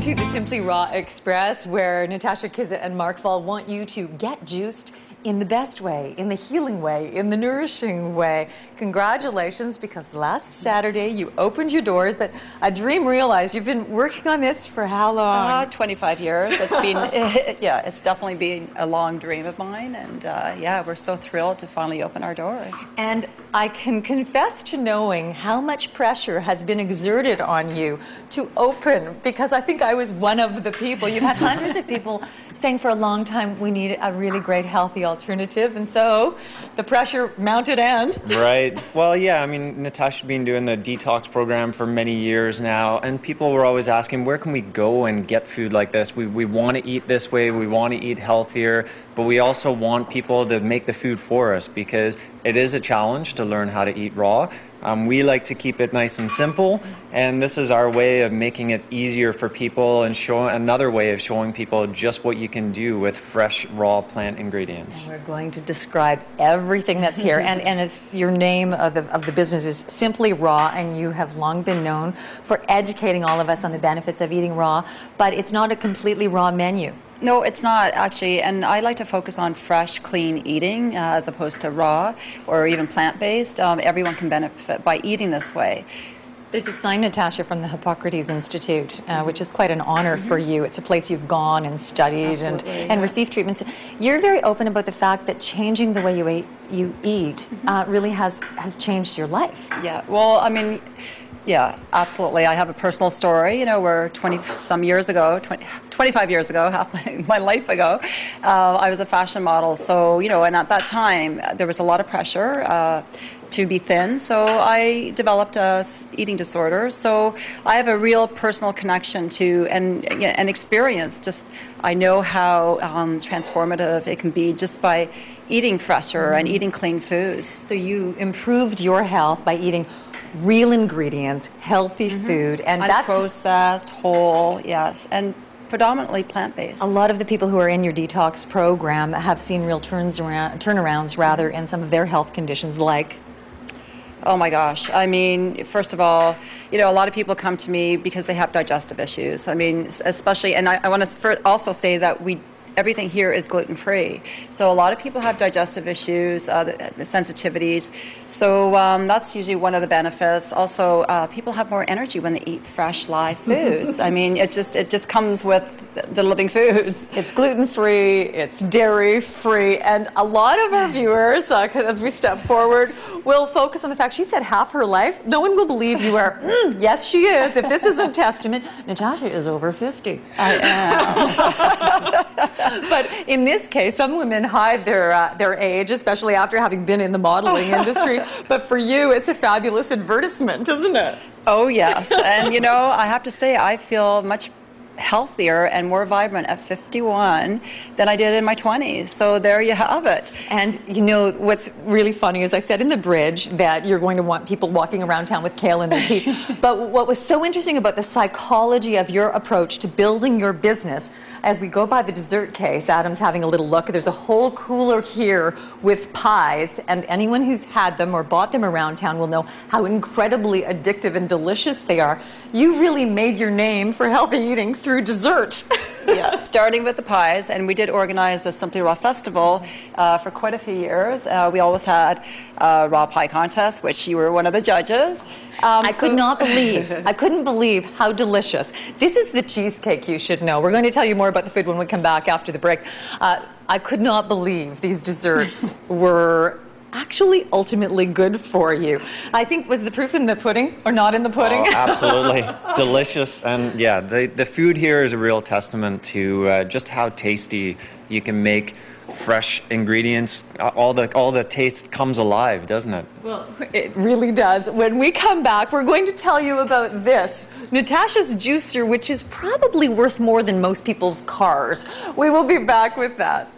to the Simply Raw Express, where Natasha Cusack and Mark Fall want you to get juiced in the best way, in the healing way, in the nourishing way. Congratulations, because last Saturday you opened your doors, but a dream realized. You've been working on this for how long? 25 years. It's been, yeah, it's definitely been a long dream of mine, and yeah, we're so thrilled to finally open our doors. And I can confess to knowing how much pressure has been exerted on you to open, because I think I was one of the people. You've had hundreds of people saying for a long time, we need a really great, healthy alternative, and so the pressure mounted and... Right. Well, yeah, I mean, Natasha's been doing the detox program for many years now, and people were always asking, where can we go and get food like this? We want to eat this way, we want to eat healthier, but we also want people to make the food for us, because it is a challenge to learn how to eat raw. We like to keep it nice and simple, and this is our way of making it easier for people and another way of showing people just what you can do with fresh, raw plant ingredients. And we're going to describe everything that's here, and it's, your name of the business is Simply Raw, and you have long been known for educating all of us on the benefits of eating raw, but it's not a completely raw menu. No, it's not, actually, and I like to focus on fresh, clean eating as opposed to raw or even plant-based. Everyone can benefit by eating this way. There's a sign, Natasha, from the Hippocrates Institute, which is quite an honor for you. It's a place you've gone and studied and received treatments. You're very open about the fact that changing the way you eat really has changed your life. Yeah, well, I mean, yeah, absolutely. I have a personal story, you know, where 25 years ago, half my life ago, I was a fashion model. So, you know, and at that time, there was a lot of pressure to be thin. So I developed a eating disorder. So I have a real personal connection to and experience. Just, I know how transformative it can be just by eating fresher and eating clean foods. So you improved your health by eating real ingredients, healthy food, and that's unprocessed, whole, yes, and predominantly plant-based. A lot of the people who are in your detox program have seen real turnarounds rather in some of their health conditions, like... Oh my gosh. I mean, first of all, you know, a lot of people come to me because they have digestive issues. I mean, especially, and I want to also say that everything here is gluten-free. So a lot of people have digestive issues, the sensitivities. So that's usually one of the benefits. Also, people have more energy when they eat fresh, live foods. I mean, it just comes with the living foods. It's gluten-free, it's dairy-free, and a lot of our viewers, as we step forward, will focus on the fact she said half her life. No one will believe you are. Yes, she is. If this is a testament, Natasha is over 50. I am. But in this case, some women hide their age, especially after having been in the modeling industry. But for you, it's a fabulous advertisement, isn't it? Oh, yes. And, you know, I have to say, I feel much healthier and more vibrant at 51 than I did in my 20s. So there you have it. And you know what's really funny is I said in the bridge that you're going to want people walking around town with kale in their teeth. But what was so interesting about the psychology of your approach to building your business, as we go by the dessert case, Adam's having a little look, there's a whole cooler here with pies, and anyone who's had them or bought them around town will know how incredibly addictive and delicious they are. You really made your name for healthy eating through dessert. Yeah, starting with the pies, and we did organize the Simply Raw Festival for quite a few years. We always had a raw pie contest, which you were one of the judges. I couldn't believe how delicious. This is the cheesecake, you should know. We're going to tell you more about the food when we come back after the break. I could not believe these desserts were actually ultimately good for you. I think, was the proof in the pudding or not in the pudding? Oh, absolutely. Delicious. And yeah, the food here is a real testament to just how tasty you can make fresh ingredients. All the taste comes alive, doesn't it? Well, it really does. When we come back, we're going to tell you about this, Natasha's juicer, which is probably worth more than most people's cars. We will be back with that.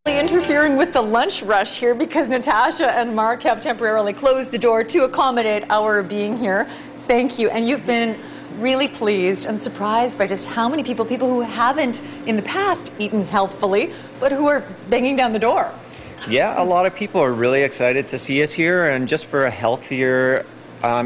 Interfering with the lunch rush here because Natasha and Mark have temporarily closed the door to accommodate our being here. Thank you. And you've been really pleased and surprised by just how many people who haven't in the past eaten healthfully, but who are banging down the door. Yeah, a lot of people are really excited to see us here, and just for a healthier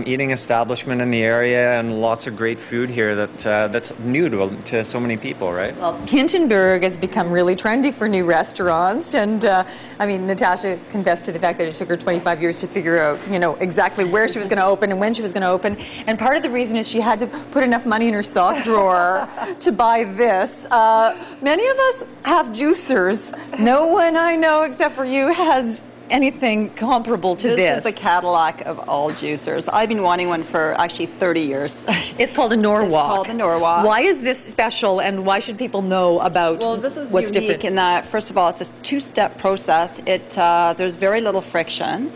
eating establishment in the area, and lots of great food here that's new to so many people, right? Well, Hintonburg has become really trendy for new restaurants, and I mean, Natasha confessed to the fact that it took her 25 years to figure out, exactly where she was going to open and when she was going to open. And part of the reason is she had to put enough money in her sock drawer to buy this. Many of us have juicers. No one I know except for you has anything comparable to this. This is the Cadillac of all juicers. I've been wanting one for actually 30 years. It's called a Norwalk. It's called a Norwalk. Why is this special, and why should people know about this is what's unique different? in that, first of all, it's a two-step process. There's very little friction.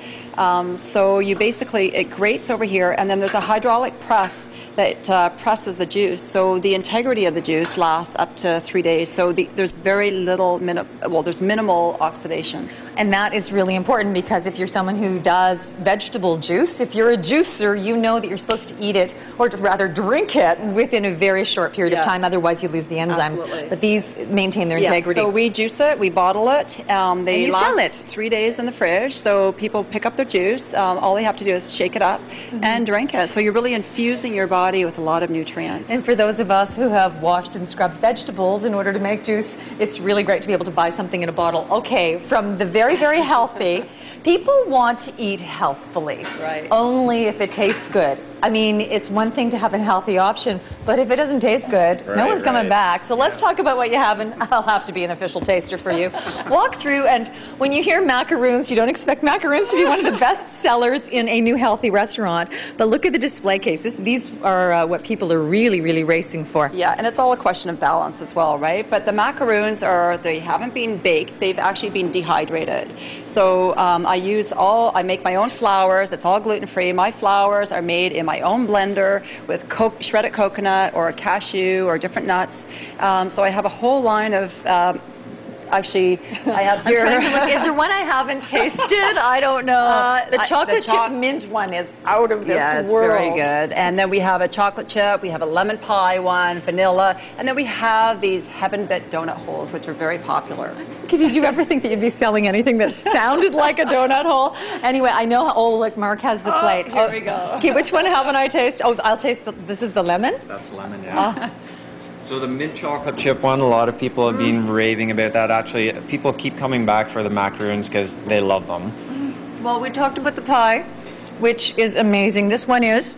So you basically, it grates over here, and then there's a hydraulic press that presses the juice. So the integrity of the juice lasts up to 3 days. So there's very little, there's minimal oxidation. And that is really important, because if you're someone who does vegetable juice, if you're a juicer, you know that you're supposed to eat it, or rather drink it, within a very short period of time. Otherwise, you lose the enzymes. Absolutely. But these maintain their integrity. So we juice it, we bottle it. They you last sell it. 3 days in the fridge. So people pick up their juice. All they have to do is shake it up and drink it. So you're really infusing your body with a lot of nutrients. And for those of us who have washed and scrubbed vegetables in order to make juice, it's really great to be able to buy something in a bottle. Okay, from the very, very healthy, people want to eat healthfully. Right. Only if it tastes good. I mean, it's one thing to have a healthy option, but if it doesn't taste good, no one's coming back. So let's talk about what you have, and I'll have to be an official taster for you. Walk through, and when you hear macaroons, you don't expect macaroons to be one of the best sellers in a new healthy restaurant. But look at the display cases. These are what people are really, really racing for. Yeah, and it's all a question of balance as well, right? But the macaroons they haven't been baked, they've actually been dehydrated. So I make my own flours, it's all gluten-free. My flours are made in my own blender with shredded coconut or cashew or different nuts. So I have a whole line of actually, I have here. I'm trying to look. Is there one I haven't tasted? I don't know. The chocolate chip mint one is out of this it's world. very good. And then we have a chocolate chip, we have a lemon pie one, vanilla, and then we have these heaven bit donut holes, which are very popular. Did you ever think that you'd be selling anything that sounded like a donut hole? Anyway, I know. Oh, look, Mark has the plate. Here we go. Okay, which one haven't I tasted? Oh, I'll taste this is the lemon? That's lemon, yeah. So the mint chocolate chip one, a lot of people have been raving about that. Actually, people keep coming back for the macaroons because they love them. Well, we talked about the pie, which is amazing. This one is?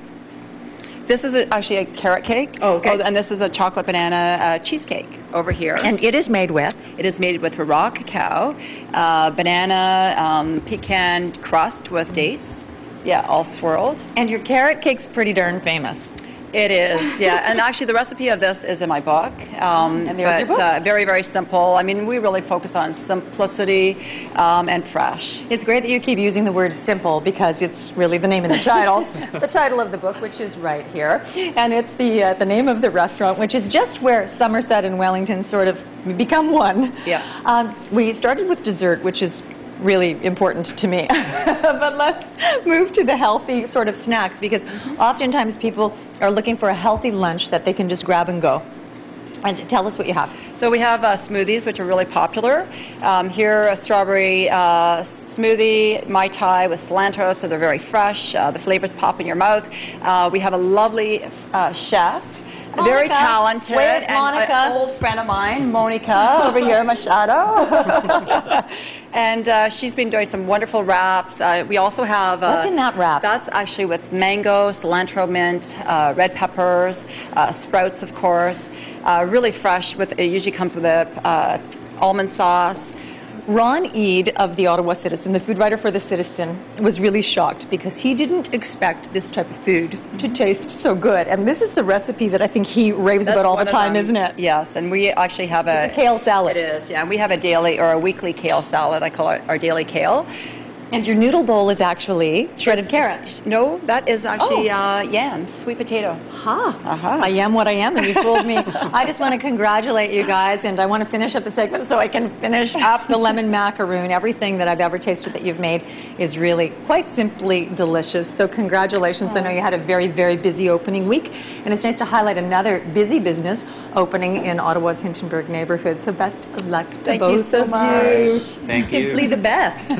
This is actually a carrot cake. Oh, okay. And this is a chocolate banana cheesecake over here. And it is made with? It is made with raw cacao, banana, pecan crust with dates. Yeah, all swirled. And your carrot cake's pretty darn famous. It is, yeah. And actually, the recipe of this is in my book. And there's your book. Very, very simple. I mean, we really focus on simplicity and fresh. It's great that you keep using the word simple, because it's really the name of the title. The title of the book, which is right here. And it's the name of the restaurant, which is just where Somerset and Wellington sort of become one. Yeah. We started with dessert, which is really important to me. But let's move to the healthy sort of snacks, because oftentimes people are looking for a healthy lunch that they can just grab and go. And tell us what you have. So we have smoothies, which are really popular. Here, a strawberry smoothie, Mai Tai with cilantro, so they're very fresh. The flavors pop in your mouth. We have a lovely chef. Monica. Very talented, Where's and Monica? an old friend of mine, Monica, over here in my shadow. And she's been doing some wonderful wraps. We also have... What's in that wrap? That's actually with mango, cilantro mint, red peppers, sprouts, of course. Really fresh. It usually comes with a almond sauce. Ron Eade of the Ottawa Citizen, the food writer for the Citizen, was really shocked because he didn't expect this type of food to taste so good. And this is the recipe that I think he raves about all the time, isn't it? Yes, and we actually have It's a kale salad. It is, yeah. We have a daily or a weekly kale salad. I call it our daily kale. And your noodle bowl is actually shredded carrots. No, that is actually yams, sweet potato. I am what I am, and you fooled me. I just want to congratulate you guys, and I want to finish up the segment so I can finish up the lemon macaroon. Everything that I've ever tasted that you've made is really quite simply delicious. So congratulations. I know you had a very, very busy opening week, and it's nice to highlight another busy business opening in Ottawa's Hintonburg neighborhood. So best of luck to both of you. Thank you. Simply the best.